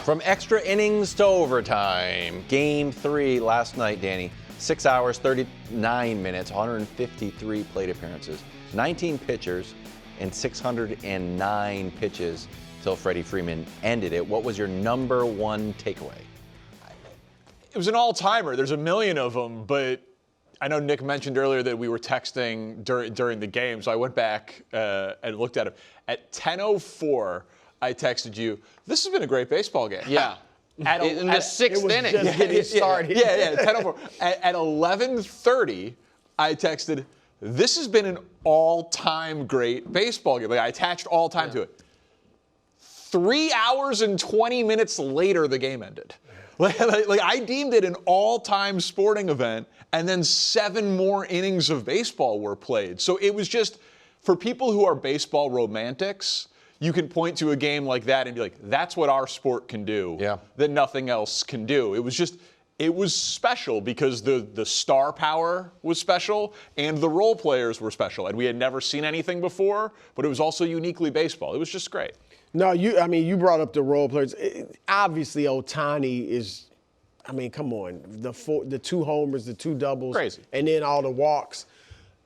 From extra innings to overtime, Game 3 last night, Danny. 6 hours, 39 minutes, 153 plate appearances, 19 pitchers, and 609 pitches till Freddie Freeman ended it. What was your number one takeaway? It was an all-timer. There's a million of them, but I know Nick mentioned earlier that we were texting during the game, so I went back and looked at it. At 10:04, I texted you, this has been a great baseball game. Yeah. In the sixth inning. Just getting started. Yeah, 10:04. At 11:30, I texted, this has been an all-time great baseball game. Like, I attached all-time to it. 3 hours and 20 minutes later, the game ended. Like I deemed it an all-time sporting event, and then 7 more innings of baseball were played. So it was just, for people who are baseball romantics, you can point to a game like that and be like, that's what our sport can do that nothing else can do. It was special because the star power was special and the role players were special. And we had never seen anything before, but it was also uniquely baseball. It was just great. No, you brought up the role players. Obviously, Ohtani is, come on. The 2 homers, the 2 doubles. Crazy. And then all the walks.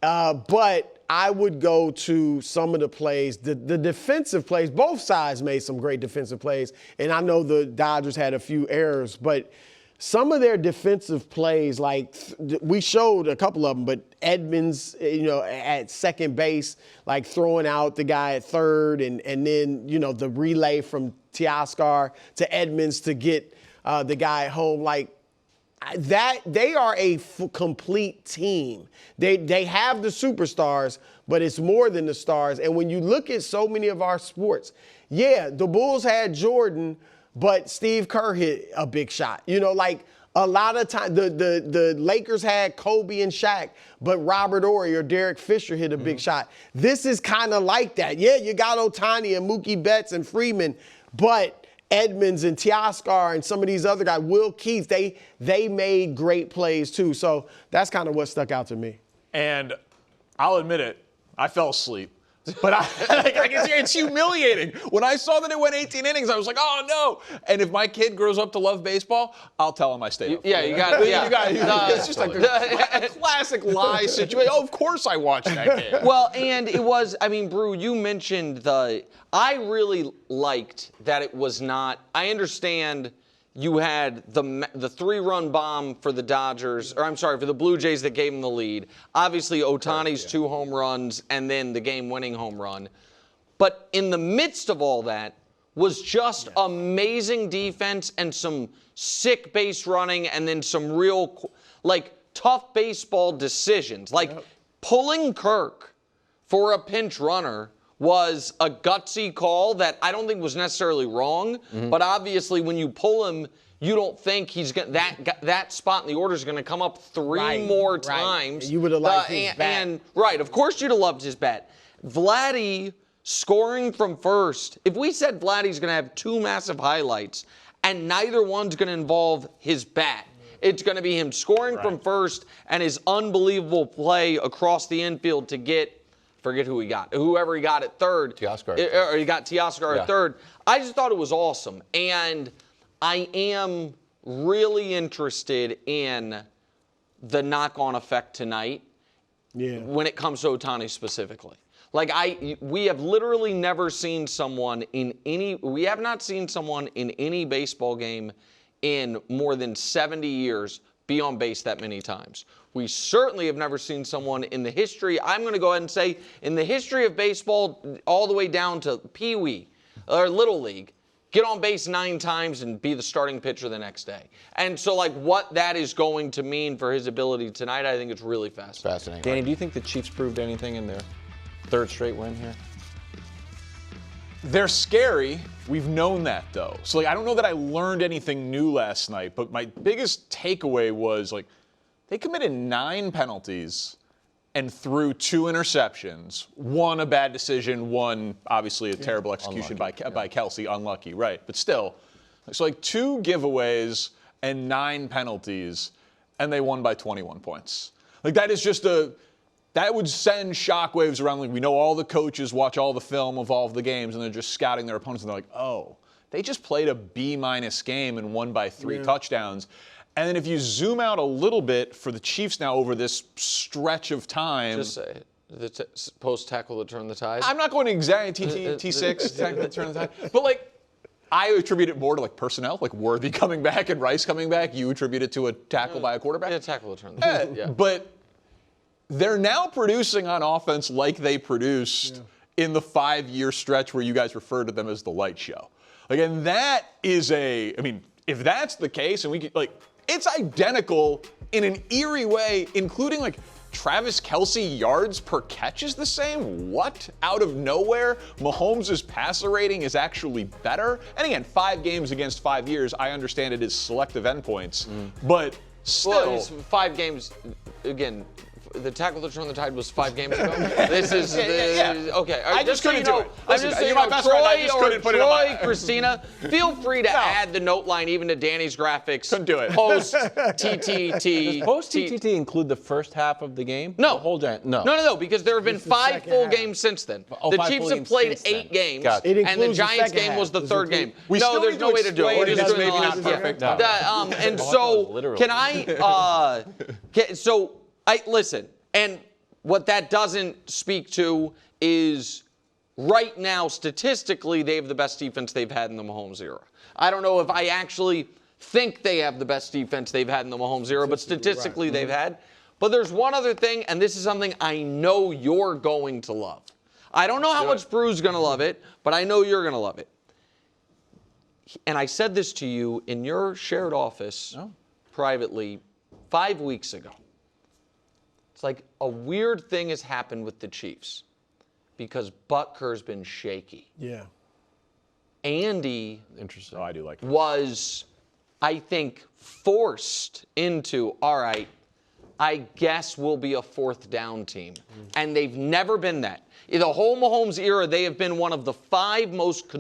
But I would go to some of the plays, the defensive plays. Both sides made some great defensive plays. And I know the Dodgers had a few errors, but some of their defensive plays, like we showed a couple of them, but Edmonds, at second base, like throwing out the guy at third, and then, the relay from Teoscar to Edmonds to get the guy at home, like that. They are a complete team. They have the superstars, but it's more than the stars. And when you look at so many of our sports, the Bulls had Jordan, but Steve Kerr hit a big shot. Like a lot of times the Lakers had Kobe and Shaq, but Robert Horry or Derek Fisher hit a big shot. This is kind of like that. Yeah, you got Ohtani and Mookie Betts and Freeman, but Edmonds and Teoscar and some of these other guys, Will Keith, they made great plays too. So that's kind of what stuck out to me. And I'll admit it, I fell asleep. But I can see it's humiliating. When I saw that it went 18 innings, I was like, oh no. And if my kid grows up to love baseball, I'll tell him I stayed up. Yeah, you got it. Yeah. It's just like a classic lie situation. Oh, of course I watched that game. Well, and it was, Brew, you mentioned I really liked that it was not, I understand you had the 3-run bomb for the Dodgers, for the Blue Jays that gave them the lead. Obviously, Ohtani's 2 home runs and then the game-winning home run. But in the midst of all that was just amazing defense and some sick base running and then some real, tough baseball decisions. Pulling Kirk for a pinch runner was a gutsy call that I don't think was necessarily wrong, but obviously when you pull him, you don't think he's going that spot in the order is going to come up 3 more times. You would have liked his bat. Of course you'd have loved his bat. Vladdy scoring from first. If we said Vladdy's going to have 2 massive highlights and neither one's going to involve his bat, it's going to be him scoring from first and his unbelievable play across the infield to get, forget who he got. Whoever he got at third. Teoscar. Or he got Teoscar at third. I just thought it was awesome. And I am really interested in the knock-on effect tonight when it comes to Ohtani specifically. We have literally never seen someone we have not seen someone in any baseball game in more than 70 years be on base that many times. We certainly have never seen someone in the history, I'm going to go ahead and say, in the history of baseball, all the way down to Pee Wee or Little League, get on base 9 times and be the starting pitcher the next day. And so, what that is going to mean for his ability tonight, I think it's really fascinating. Danny, do you think the Chiefs proved anything in their 3rd straight win here? They're scary. We've known that, though. So, I don't know that I learned anything new last night, but my biggest takeaway was, they committed 9 penalties and threw 2 interceptions. 1 a bad decision, 1 obviously a terrible execution by Kelsey, unlucky, right? But still, so 2 giveaways and 9 penalties, and they won by 21 points. That is just that would send shockwaves around. We know all the coaches watch all the film of all of the games, and they're just scouting their opponents, and they're like, oh, they just played a B- game and won by 3 touchdowns. And then if you zoom out a little bit for the Chiefs now over this stretch of time. Just say it. The post tackle to turn the tide. I'm not going to exactly T6 tackle to turn the tide. But like, I attribute it more to like personnel, like Worthy coming back and Rice coming back. You attribute it to a tackle by a quarterback. Yeah, tackle to turn the tide. Yeah. But they're now producing on offense like they produced in the 5-year stretch where you guys refer to them as the light show. Like, and that is I mean, if that's the case, and we could, like, it's identical in an eerie way, including like Travis Kelce yards per catch is the same. What? Out of nowhere, Mahomes' passer rating is actually better. And again, 5 games against 5 years, I understand it is selective endpoints, but still. Well, it's 5 games, again, the tackle to turn the tide was 5 games ago. This is okay. I just couldn't do it. I'm just saying, Troy, Christina, feel free to add the note line even to Danny's graphics. Couldn't do it. Post TTT. Does post TTT include the first half of the game? No. The whole no. No, because there have been 5 full games since then. The 5 Chiefs full have games played since 8 then. games, Gotcha. and the Giants game was the 3rd game. No, there's no way to do it. We're just doing maybe the not last. perfect. Yeah. And so, can I? Listen, and what that doesn't speak to is right now, statistically, they have the best defense they've had in the Mahomes era. I don't know if I actually think they have the best defense they've had in the Mahomes era, but statistically they've had. But there's one other thing, and this is something I know you're going to love. I don't know how much Brew's going to love it, but I know you're going to love it. And I said this to you in your shared office privately 5 weeks ago. It's like a weird thing has happened with the Chiefs because Butker's been shaky. Yeah. Andy Interesting. I do like it. was, I think, forced into, all right, I guess we'll be a 4th down team. And they've never been that. In the whole Mahomes era, they have been one of the 5 most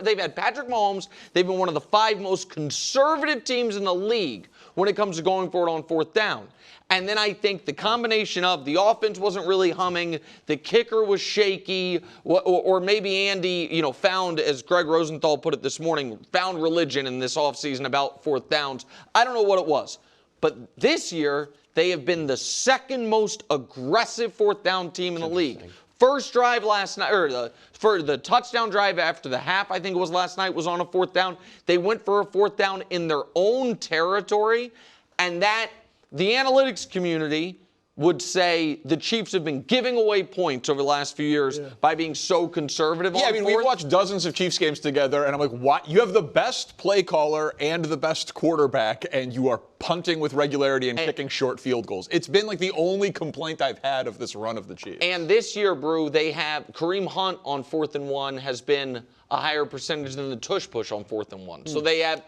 they've had Patrick Mahomes. They've been one of the 5 most conservative teams in the league when it comes to going for it on 4th down. And then I think the combination of the offense wasn't really humming, the kicker was shaky, or maybe Andy, found, as Greg Rosenthal put it this morning, found religion in this offseason about 4th downs. I don't know what it was. But this year, they have been the 2nd most aggressive 4th down team in the league. First drive last night, or for the touchdown drive after the half, I think it was last night, was on a 4th down. They went for a 4th down in their own territory, and that the analytics community would say the Chiefs have been giving away points over the last few years by being so conservative. Yeah, I mean, we've watched dozens of Chiefs games together, and I'm like, what? You have the best play caller and the best quarterback, and you are punting with regularity and kicking short field goals. It's been like the only complaint I've had of this run of the Chiefs. And this year, Brew, they have Kareem Hunt on 4th and 1 has been a higher percentage than the tush push on 4th and 1. So they have,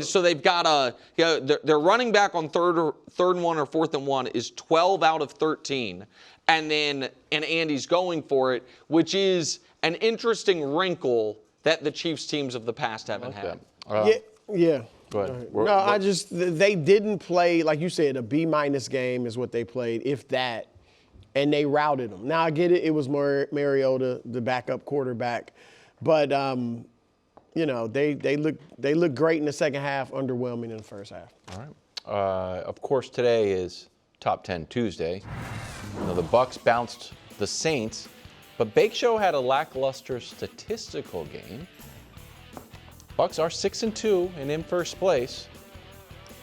so they've got their running back on 3rd and 1 or 4th and 1 is 12 out of 13. And Andy's going for it, which is an interesting wrinkle that the Chiefs teams of the past haven't had. Yeah. Go ahead. They didn't play, like you said, a B- game is what they played, if that, and they routed them. Now, I get it. It was Mariota, the backup quarterback. But, they look great in the second half, underwhelming in the first half. All right. Of course, today is Top 10 Tuesday. The Bucs bounced the Saints, but Bake Show had a lackluster statistical game. Bucs are 6-2 and in first place.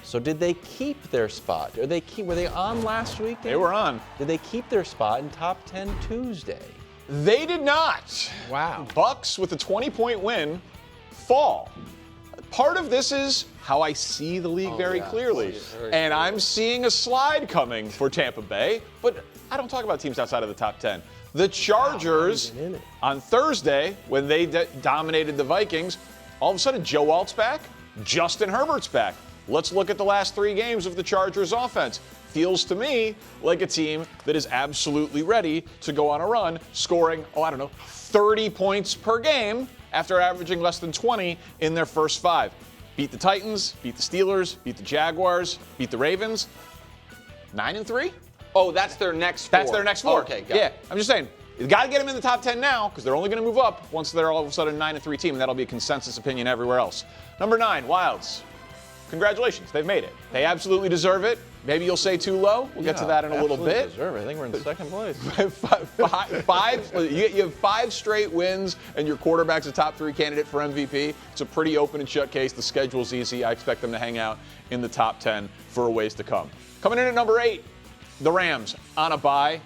So did they keep their spot? Were they on last week? They were on. Did they keep their spot in Top 10 Tuesday? They did not. Wow. Bucs with a 20-point win fall. Part of this is how I see the league very clearly. And I'm seeing a slide coming for Tampa Bay, but I don't talk about teams outside of the top 10. The Chargers on Thursday, when they dominated the Vikings, all of a sudden Joe Alt's back, Justin Herbert's back. Let's look at the last 3 games of the Chargers offense. Feels to me like a team that is absolutely ready to go on a run, scoring, 30 points per game after averaging less than 20 in their first 5. Beat the Titans, beat the Steelers, beat the Jaguars, beat the Ravens. 9-3? Oh, that's their next 4. That's their next 4. Okay, got yeah, it. I'm just saying, You got to get them in the top 10 now because they're only going to move up once they're all of a sudden 9-3 team, and that'll be a consensus opinion everywhere else. Number 9, Wilds. Congratulations, they've made it. They absolutely deserve it. Maybe you'll say too low. We'll get to that in a little bit. Deserve it. I think we're in second place. You have 5 straight wins, and your quarterback's a top 3 candidate for MVP. It's a pretty open and shut case. The schedule's easy. I expect them to hang out in the top 10 for a ways to come. Coming in at number 8, the Rams on a bye.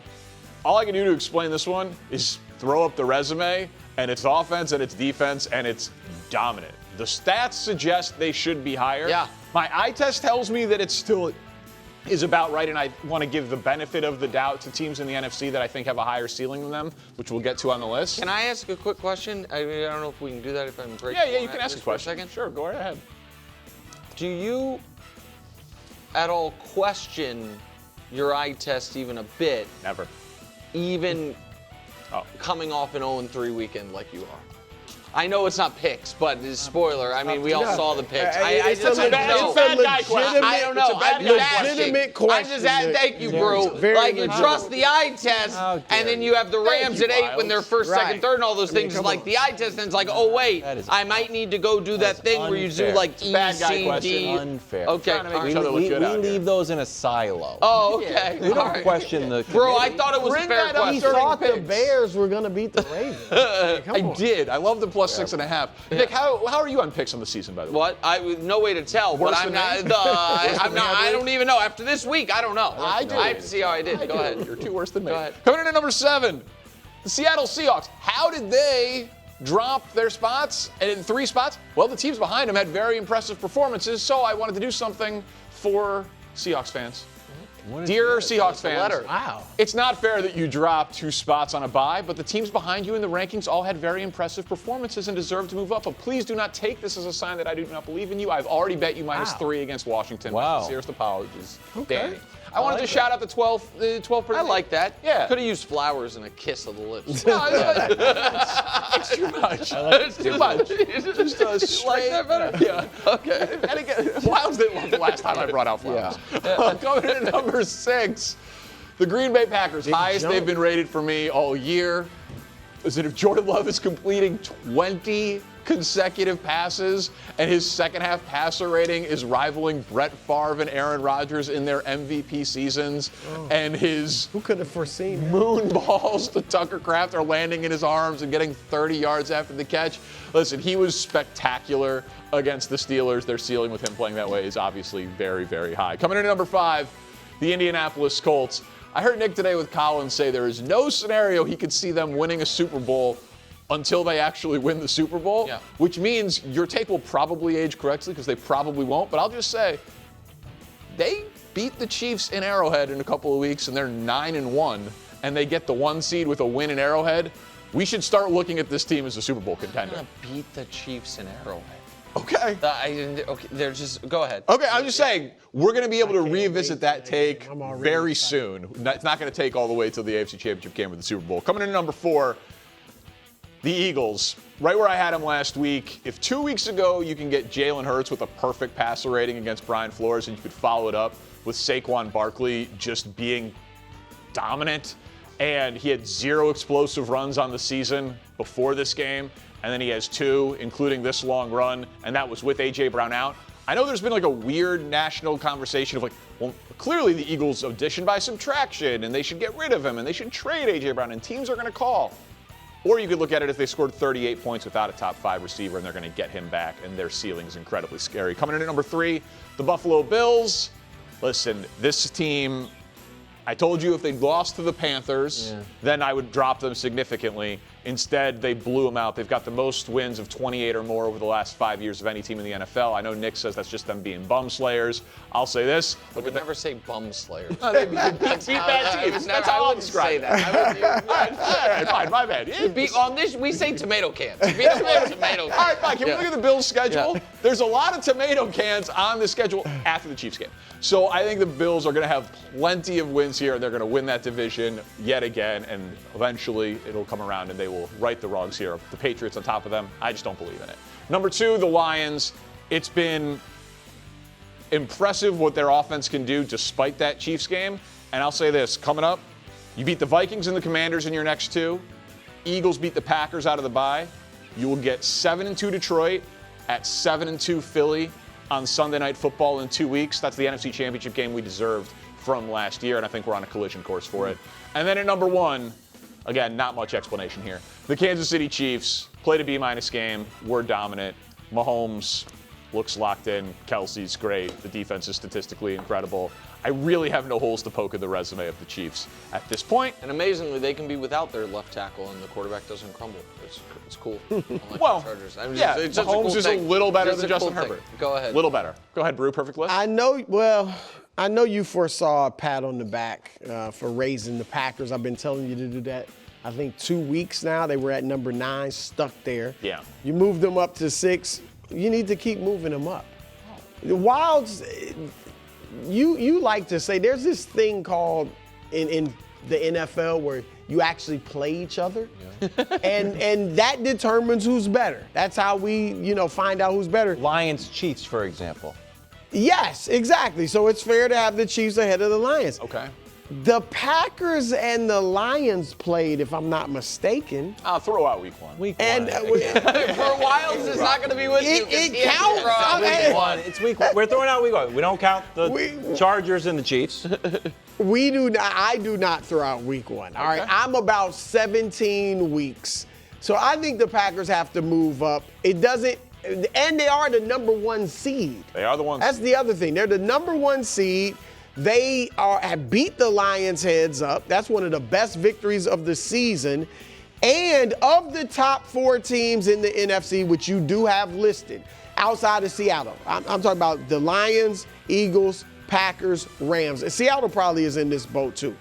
All I can do to explain this one is throw up the resume, and it's offense and it's defense, and it's dominant. The stats suggest they should be higher. Yeah. My eye test tells me that it still is about right, and I want to give the benefit of the doubt to teams in the NFC that I think have a higher ceiling than them, which we'll get to on the list. Can I ask a quick question? I don't know if we can do that if I'm breaking. Yeah, you can ask a question. For a second. Sure, go right ahead. Do you at all question your eye test even a bit? Never. Even coming off an 0-3 weekend like you are. I know it's not picks, but it's spoiler. I mean, we all saw the picks. It's a bad guy question. I don't know. I'm just legitimate asking. question. I'm just asking. Thank you, bro. Very Like you legitimate. trust the eye test, and then you have the Rams at 8 when they're first, second, third, and all those things. It's like the eye test, and it's like, oh wait, I might need to go do that thing where you do like E, bad guy C, question. D. Unfair. Okay. Trying to make each other look good We out here. leave those in a silo. Oh, okay. We All don't right. question the Bro, I thought it was a Bring fair that up He question. during thought the picks. Bears were going to beat the Ravens. Come I on. did. I love the plus 6.5. Nick, how are you on picks on the season, by the way? What? No way to tell. Worse But I'm than not. me? I'm not. I don't even know. After this week, I don't know. I do. I have to see how I did. Go ahead. You're too worse than me. Go ahead. Coming in at number 7, the Seattle Seahawks. How did they drop their spots? And in 3 spots? Well, the teams behind them had very impressive performances, so I wanted to do something for Seahawks fans. Dear Seahawks fans, letter. Wow. it's not fair that you dropped 2 spots on a bye, but the teams behind you in the rankings all had very impressive performances and deserve to move up. But please do not take this as a sign that I do not believe in you. I've already bet you -3 against Washington. Wow. My sincerest apologies, Okay. Danny. I wanted to shout out the 12. I like that. Yeah. Could have used flowers and a kiss of the lips. No, it's too much. It's too much. Just a straight. that better? Yeah. Okay. And again, flowers didn't love the last time I brought out flowers. Going in at number 6, the Green Bay Packers. Highest jump. they've been rated for me all year. Is it if Jordan Love is completing 20 consecutive passes and his second half passer rating is rivaling Brett Favre and Aaron Rodgers in their MVP seasons, and his Who could have foreseen that? moon balls to Tucker Kraft are landing in his arms and getting 30 yards after the catch. Listen, he was spectacular against the Steelers. Their ceiling with him playing that way is obviously very, very high. Coming in at number 5, the Indianapolis Colts. I heard Nick today with Collins say there is no scenario he could see them winning a Super Bowl until they actually win the Super Bowl, Yeah. which means your take will probably age correctly because they probably won't. But I'll just say, they beat the Chiefs in Arrowhead in a couple of weeks, and they're 9-1, and they get the 1 seed with a win in Arrowhead. We should start looking at this team as a Super Bowl contender. Beat the Chiefs in Arrowhead. Okay. Okay, they're just. Go ahead. Okay, I'm just saying, we're going to be able to revisit that take I'm already very excited. soon. It's not going to take all the way till the AFC Championship game with the Super Bowl. Coming in at number 4, the Eagles. Right where I had them last week. If 2 weeks ago you can get Jalen Hurts with a perfect passer rating against Brian Flores, and you could follow it up with Saquon Barkley just being dominant, and he had 0 explosive runs on the season before this game, and then he has 2, including this long run, and that was with A.J. Brown out. I know there's been like a weird national conversation of like, well, clearly the Eagles addition by subtraction, and they should get rid of him, and they should trade A.J. Brown, and teams are going to call. Or you could look at it if they scored 38 points without a top 5 receiver, and they're going to get him back, and their ceiling is incredibly scary. Coming in at number 3, the Buffalo Bills. Listen, this team, I told you if they lost to the Panthers, then I would drop them significantly. Instead, they blew them out. They've got the most wins of 28 or more over the last 5 years of any team in the NFL. I know Nick says that's just them being bum slayers. I'll say this. I would never say bum slayer. They beat bad teams. That's how I I'll wouldn't describe say it. that. All right, fine, my bad. On this, we say tomato cans. Beat them with tomato cans. All right, fine. Can we Yeah. look at the Bills' schedule? Yeah. There's a lot of tomato cans on the schedule after the Chiefs game. So I think the Bills are going to have plenty of wins here, and they're going to win that division yet again, and eventually it'll come around and they will right the wrongs here. The Patriots on top of them, I just don't believe in it. Number 2, the Lions. It's been impressive what their offense can do despite that Chiefs game. And I'll say this, coming up, You beat the Vikings and the Commanders in your next 2. Eagles beat the Packers out of the bye. You will get 7-2 Detroit at 7-2 Philly on Sunday Night Football in 2 weeks. That's the NFC Championship game we deserved from last year, and I think we're on a collision course for it. And then at number 1, again, not much explanation here. The Kansas City Chiefs played a B- game. We're dominant. Mahomes looks locked in. Kelsey's great. The defense is statistically incredible. I really have no holes to poke in the resume of the Chiefs at this point. And amazingly, they can be without their left tackle, and the quarterback doesn't crumble. It's cool. Well, Chargers. yeah, it's just a Mahomes cool is thing. a little better Just than a Justin cool thing. Herbert. Go ahead. A little better. Go ahead, Brew. Perfect list. I know you foresaw a pat on the back for raising the Packers. I've been telling you to do that. I think 2 weeks now. They were at number 9, stuck there. Yeah. You moved them up to 6. You need to keep moving them up. The Wilds, you like to say there's this thing called in the NFL where you actually play each other, and that determines who's better. That's how we find out who's better. Lions, Chiefs, for example. Yes, exactly. So it's fair to have the Chiefs ahead of the Lions. Okay. The Packers and the Lions played, if I'm not mistaken. I'll throw out week 1. Week And one. For Wilds, it's not going to be with you. 'cause it he has to counts. throw out I week mean- one. It's week 1. We're throwing out week 1. We don't count the Chargers and the Chiefs. We do not. I do not throw out week 1. All right. I'm about 17 weeks. So I think the Packers have to move up. It doesn't, and they are the number 1 seed. They are the ones. That's the other thing. They're the number 1 seed. They have beat the Lions heads up. That's one of the best victories of the season. And of the top 4 teams in the NFC, which you do have listed, outside of Seattle, I'm talking about the Lions, Eagles, Packers, Rams. And Seattle probably is in this boat too.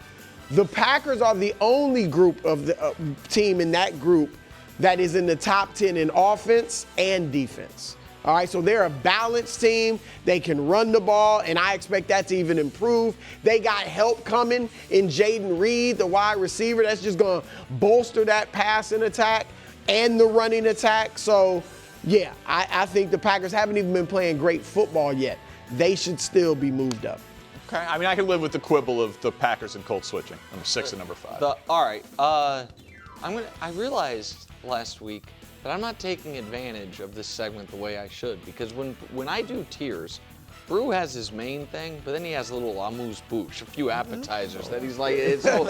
The Packers are the only group of the team in that group that is in the top 10 in offense and defense. All right, so they're a balanced team. They can run the ball, and I expect that to even improve. They got help coming in Jaden Reed, the wide receiver. That's just going to bolster that passing attack and the running attack. So, yeah, I think the Packers haven't even been playing great football yet. They should still be moved up. Okay. I mean, I can live with the quibble of the Packers and Colts switching. Number 6 and number 5. All right. I realized last week that I'm not taking advantage of this segment the way I should, because when I do tiers, Brew has his main thing, but then he has a little amuse-bouche, a few appetizers that he's like, it's cool.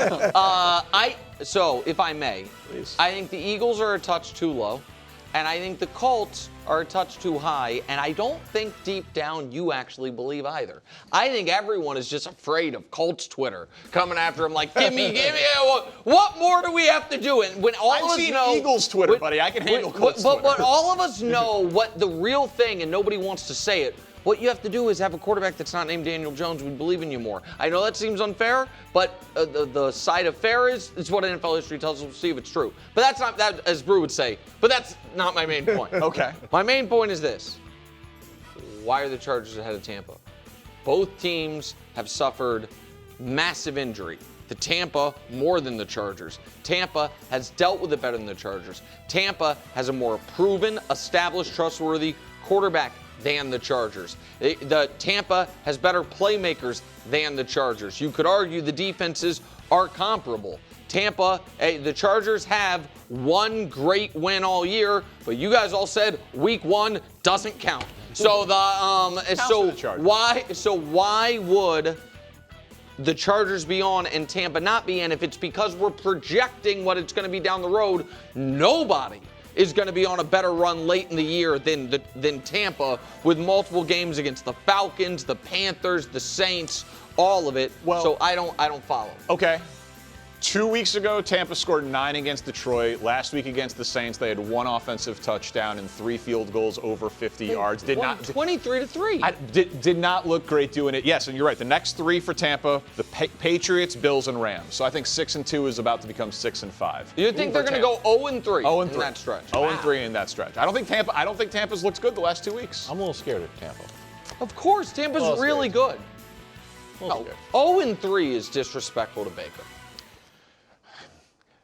So, if I may, Please. I think the Eagles are a touch too low, and I think the Colts are a touch too high, and I don't think deep down you actually believe either. I think everyone is just afraid of Colts Twitter coming after him like, give me, what more do we have to do? And when all of us seen know Eagles Twitter, buddy. I can handle Colts but Twitter. all of us know what the real thing, and nobody wants to say it. What you have to do is have a quarterback that's not named Daniel Jones. We believe in you more. I know that seems unfair, but the side of fair is what NFL history tells us. We'll see if it's true. But that's not that, as Brew would say. But that's not my main point. Okay. My main point is this: why are the Chargers ahead of Tampa? Both teams have suffered massive injury. The Tampa more than the Chargers. Tampa has dealt with it better than the Chargers. Tampa has a more proven, established, trustworthy quarterback than the Chargers. The Tampa has better playmakers than the Chargers. You could argue the defenses are comparable. Tampa, the Chargers have one great win all year, but you guys all said week 1 doesn't count. So why would the Chargers be on and Tampa not be? And if it's because we're projecting what it's going to be down the road, nobody is going to be on a better run late in the year than Tampa, with multiple games against the Falcons, the Panthers, the Saints, all of it. Well, so I don't follow. Okay. 2 weeks ago, Tampa scored 9 against Detroit. Last week against the Saints, they had 1 offensive touchdown and 3 field goals over 50 yards. Did not 23-3. Did not look great doing it. Yes, and you're right. The next 3 for Tampa: the Patriots, Bills, and Rams. So I think 6-2 is about to become 6-5. You think they're going to go 0-3 0-3 in that stretch? 0-3 in that stretch. I don't think Tampa's looked good the last 2 weeks. I'm a little scared of Tampa. Of course, Tampa's really good. No. 0-3 is disrespectful to Baker.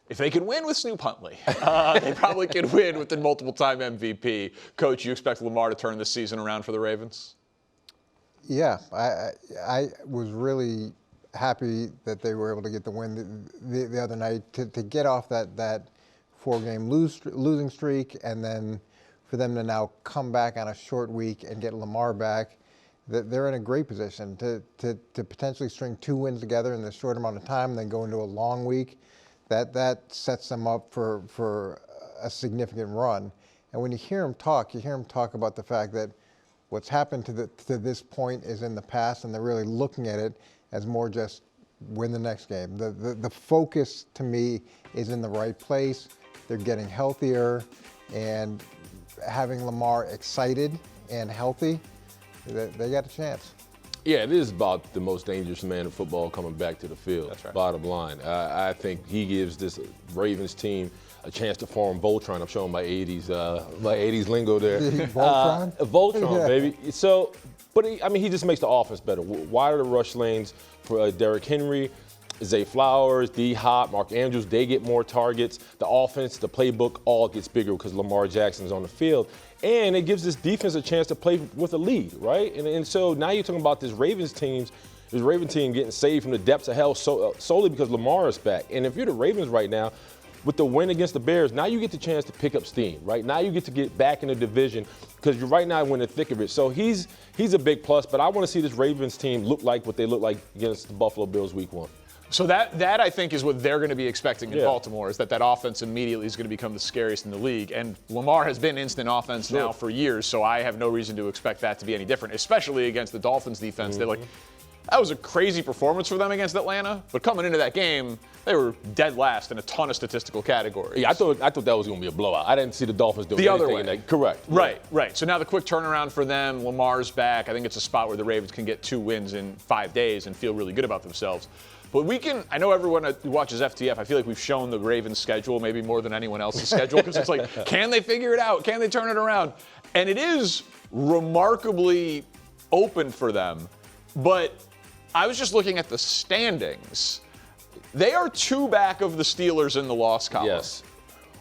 If they can win with Snoop Huntley, they probably can win with the multiple-time MVP. Coach, you expect Lamar to turn this season around for the Ravens? Yeah, I was really happy that they were able to get the win the other night to get off that 4-game losing streak, and then for them to now come back on a short week and get Lamar back. They're in a great position to potentially string 2 wins together in this short amount of time and then go into a long week. That sets them up for a significant run. And when you hear him talk about the fact that what's happened to this point is in the past, and they're really looking at it as more just win the next game. The focus to me is in the right place. They're getting healthier, and having Lamar excited and healthy, they got a chance. Yeah, it is about the most dangerous man in football coming back to the field. That's right. Bottom line, I think he gives this Ravens team a chance to form Voltron. I'm showing my 80s lingo there. Voltron? Voltron, Yeah. baby. So, but he just makes the offense better. Wider the rush lanes for Derrick Henry, Zay Flowers, D Hop, Mark Andrews. They get more targets. The offense, the playbook, all gets bigger because Lamar Jackson is on the field. And it gives this defense a chance to play with a lead, right? And so now you're talking about this Ravens team getting saved from the depths of hell solely because Lamar is back. And if you're the Ravens right now, with the win against the Bears, now you get the chance to pick up steam, right? Now you get to get back in the division because you're right now in the thick of it. So he's a big plus, but I want to see this Ravens team look like what they look like against the Buffalo Bills week 1. So that I think is what they're going to be expecting in Baltimore, is that offense immediately is going to become the scariest in the league. And Lamar has been instant offense now for years, so I have no reason to expect that to be any different, especially against the Dolphins defense. Mm-hmm. That was a crazy performance for them against Atlanta, but coming into that game, they were dead last in a ton of statistical categories. Yeah, I thought that was going to be a blowout. I didn't see the Dolphins doing the other anything way. in that. Correct. Right. So now the quick turnaround for them, Lamar's back. I think it's a spot where the Ravens can get 2 wins in 5 days and feel really good about themselves. But I know everyone who watches FTF, I feel like we've shown the Ravens' schedule maybe more than anyone else's schedule, because it's like, can they figure it out? Can they turn it around? And it is remarkably open for them. But I was just looking at the standings. They are 2 back of the Steelers in the loss column. Yes.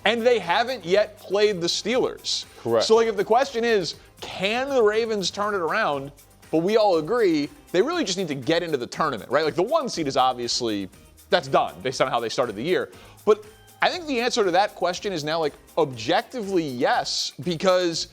And they haven't yet played the Steelers. Correct. So if the question is, can the Ravens turn it around? But we all agree they really just need to get into the tournament, right? The 1 seed is obviously, that's done based on how they started the year. But I think the answer to that question is now objectively yes, because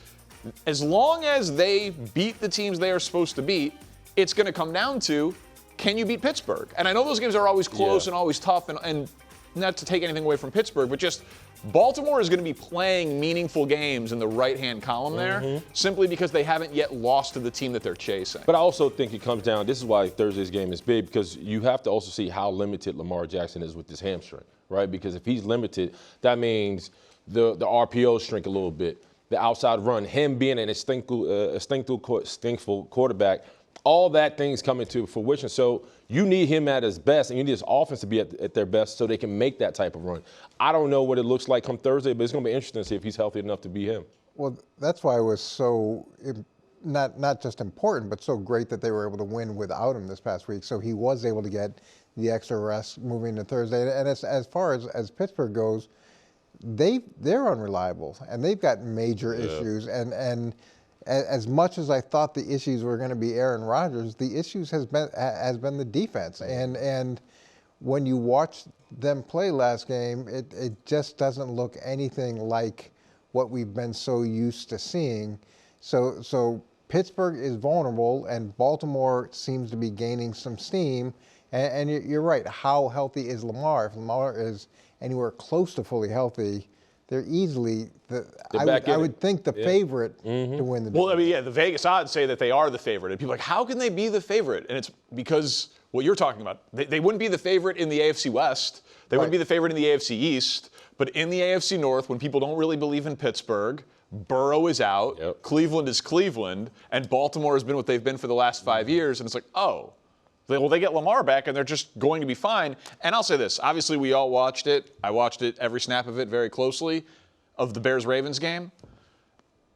as long as they beat the teams they are supposed to beat, it's going to come down to, can you beat Pittsburgh? And I know those games are always close and always tough, and not to take anything away from Pittsburgh, but just Baltimore is going to be playing meaningful games in the right-hand column there, simply because they haven't yet lost to the team that they're chasing. But I also think it comes down, this is why Thursday's game is big, because you have to also see how limited Lamar Jackson is with this hamstring, right? Because if he's limited, that means the RPOs shrink a little bit. The outside run, him being an instinctual quarterback, all that things come into fruition. So you need him at his best, and you need his offense to be at their best so they can make that type of run. I don't know what it looks like come Thursday, but it's going to be interesting to see if he's healthy enough to be him. Well, that's why it was so not just important, but so great that they were able to win without him this past week. So he was able to get the extra rest moving to Thursday. And as far as Pittsburgh goes, they're unreliable, and they've got major issues. And as much as I thought the issues were going to be Aaron Rodgers, the issues has been the defense. And when you watch them play last game, it just doesn't look anything like what we've been so used to seeing. So Pittsburgh is vulnerable, and Baltimore seems to be gaining some steam. And you're right. How healthy is Lamar? If Lamar is anywhere close to fully healthy, they're easily I would think the favorite to win the division. Well, the Vegas odds say that they are the favorite. And people are like, how can they be the favorite? And it's because what you're talking about. They wouldn't be the favorite in the AFC West. They wouldn't be the favorite in the AFC East. But in the AFC North, when people don't really believe in Pittsburgh, Burrow is out, Cleveland is Cleveland, and Baltimore has been what they've been for the last 5 years. And it's like, they get Lamar back, and they're just going to be fine. And I'll say this. Obviously, we all watched it. I watched it, every snap of it, very closely, of the Bears-Ravens game.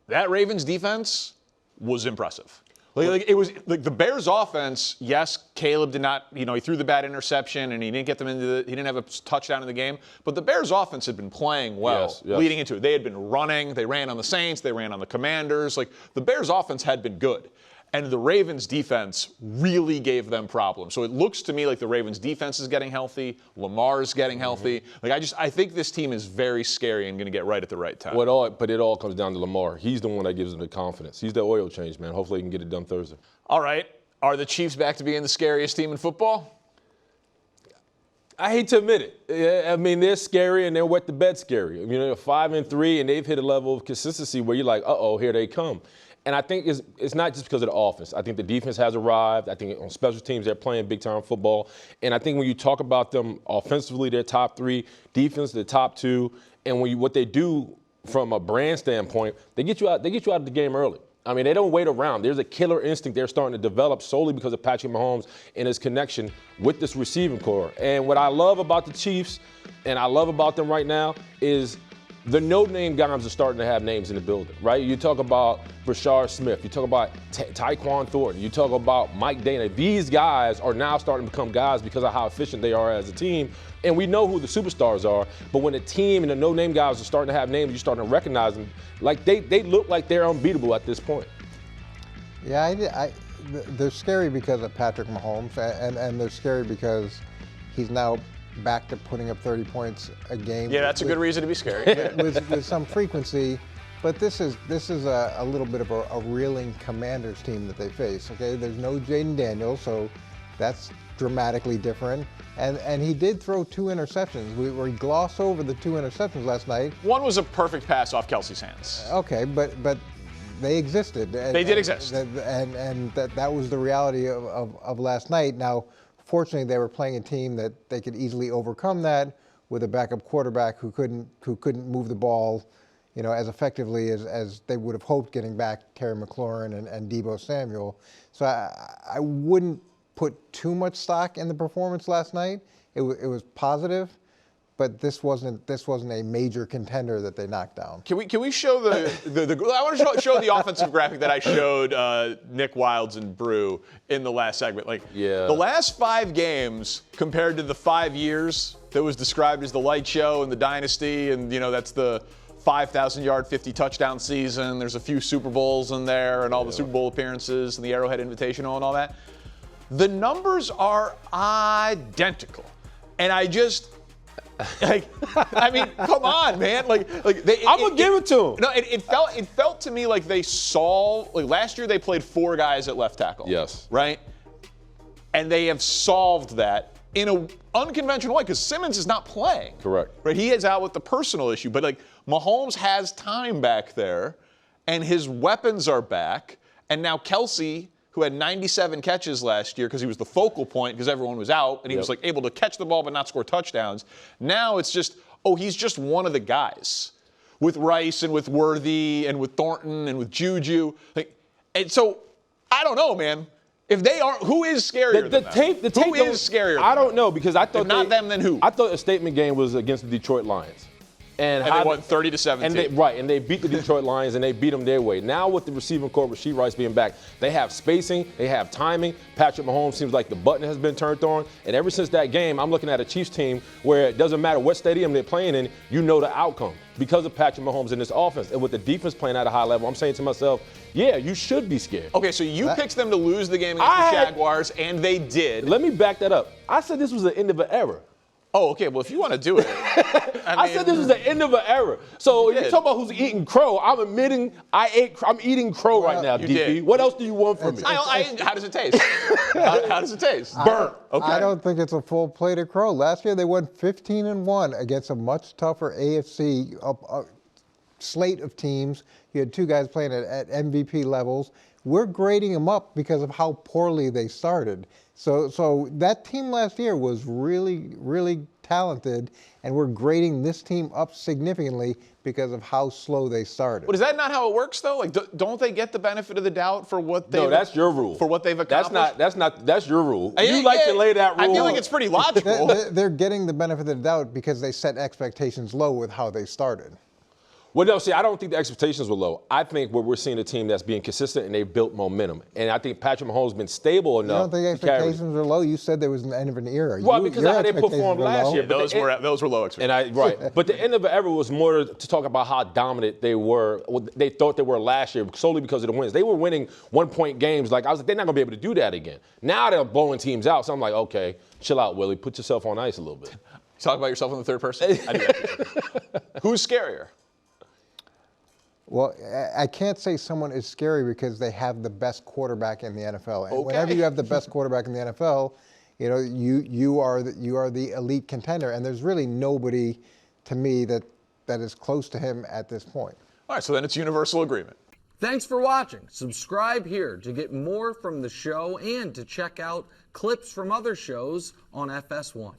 That Ravens defense was impressive. It was the Bears offense. Yes, Caleb did not, he threw the bad interception and he didn't get them he didn't have a touchdown in the game. But the Bears offense had been playing well leading into it. They had been running. They ran on the Saints. They ran on the Commanders. The Bears offense had been good. And the Ravens defense really gave them problems. So it looks to me like the Ravens defense is getting healthy. Lamar's getting healthy. Like I think this team is very scary and going to get right at the right time. But it all comes down to Lamar. He's the one that gives them the confidence. He's the oil change, man. Hopefully he can get it done Thursday. All right. Are the Chiefs back to being the scariest team in football? I hate to admit it. I mean, they're scary and they're wet the bed scary. I mean, they're 5-3 and they've hit a level of consistency where you're like, uh-oh, here they come. And I think it's not just because of the offense. I think the defense has arrived. I think on special teams they're playing big-time football. And I think when you talk about them offensively, they're top 3, defense, they're top 2. And what they do from a brand standpoint, they get you out of the game early. I mean, they don't wait around. There's a killer instinct they're starting to develop solely because of Patrick Mahomes and his connection with this receiving core. And what I love about the Chiefs and I love about them right now is the no-name guys are starting to have names in the building, right? You talk about Broussard Smith. You talk about Tyquan Thornton. You talk about Mike Dana. These guys are now starting to become guys because of how efficient they are as a team. And we know who the superstars are. But when the team and the no-name guys are starting to have names, you're starting to recognize them. Like they look like they're unbeatable at this point. Yeah, they're scary because of Patrick Mahomes, and they're scary because he's now back to putting up 30 points a game. Yeah, that's a good reason to be scary. with some frequency. But this is a little bit of a reeling Commanders team that they face. Okay, there's no Jaden Daniels, so that's dramatically different. And he did throw 2 interceptions. We glossed over the 2 interceptions last night. One was a perfect pass off Kelsey's hands. Okay, but they existed. They did exist. And that was the reality of last night. Now, fortunately, they were playing a team that they could easily overcome that with a backup quarterback who couldn't move the ball, as effectively as they would have hoped, getting back Terry McLaurin and Deebo Samuel. So I wouldn't put too much stock in the performance last night. It was positive, but this wasn't a major contender that they knocked down. Can we show the I want to show the offensive graphic that I showed Nick Wilds and Brew in the last segment. The last 5 games compared to the 5 years that was described as the light show and the dynasty, and that's the 5,000-yard, 50-touchdown season. There's a few Super Bowls in there and all the Super Bowl appearances and the Arrowhead Invitational and all that. The numbers are identical, and I just. I mean, come on, man! I'm gonna give it to them. No, it felt to me like they solved. Like last year, they played 4 guys at left tackle. Yes. Right. And they have solved that in an unconventional way because Simmons is not playing. Correct. Right. He is out with the personal issue, but Mahomes has time back there, and his weapons are back, and now Kelsey, who had 97 catches last year because he was the focal point because everyone was out, and he was able to catch the ball but not score touchdowns. Now it's just, he's just one of the guys with Rice and with Worthy and with Thornton and with Juju. And so I don't know, man. If they are, who is scarier than them? Who is scarier? I don't know because I thought if not them, then who? I thought a statement game was against the Detroit Lions. And they won 30-17. And they beat the Detroit Lions, and they beat them their way. Now with the receiving corps, Rasheed Rice being back, they have spacing, they have timing. Patrick Mahomes seems like the button has been turned on. And ever since that game, I'm looking at a Chiefs team where it doesn't matter what stadium they're playing in, you know the outcome because of Patrick Mahomes in this offense. And with the defense playing at a high level, I'm saying to myself, yeah, you should be scared. Okay, so you picked them to lose the game against the Jaguars, and they did. Let me back that up. I said this was the end of an era. Oh, okay. Well, if you want to do it. I said this was the end of an era. So if you talk about who's eating crow, I'm admitting I'm eating crow right now, DP. Did. What else do you want from me? How does it taste? How does it taste? Burnt. Okay. I don't think it's a full plate of crow. Last year they won 15-1 against a much tougher AFC slate of teams. You had 2 guys playing at MVP levels. We're grading them up because of how poorly they started. So that team last year was really, really talented, and we're grading this team up significantly because of how slow they started. But is that not how it works, though? Don't they get the benefit of the doubt for what they? No, that's your rule. For what they've accomplished. That's your rule. You like to lay that rule. I feel like it's pretty logical. They're getting the benefit of the doubt because they set expectations low with how they started. Well, no, see, I don't think the expectations were low. I think we're seeing a team that's being consistent and they've built momentum. And I think Patrick Mahomes has been stable enough. You don't think expectations were low? You said there was an end of an era. Well, because of how they performed last year. Yeah, those were low expectations. Right. But the end of the era was more to talk about how dominant they were. They thought they were last year solely because of the wins. They were winning 1-point games. Like, I was like, they're not going to be able to do that again. Now they're blowing teams out. So I'm like, okay, chill out, Willie. Put yourself on ice a little bit. Talk about yourself in the third person. I do that. Who's scarier? Well, I can't say someone is scary because they have the best quarterback in the NFL. And whenever you have the best quarterback in the NFL, you know, you are the elite contender. And there's really nobody, to me, that is close to him at this point. All right, so then it's universal agreement. Thanks for watching. Subscribe here to get more from the show and to check out clips from other shows on FS1.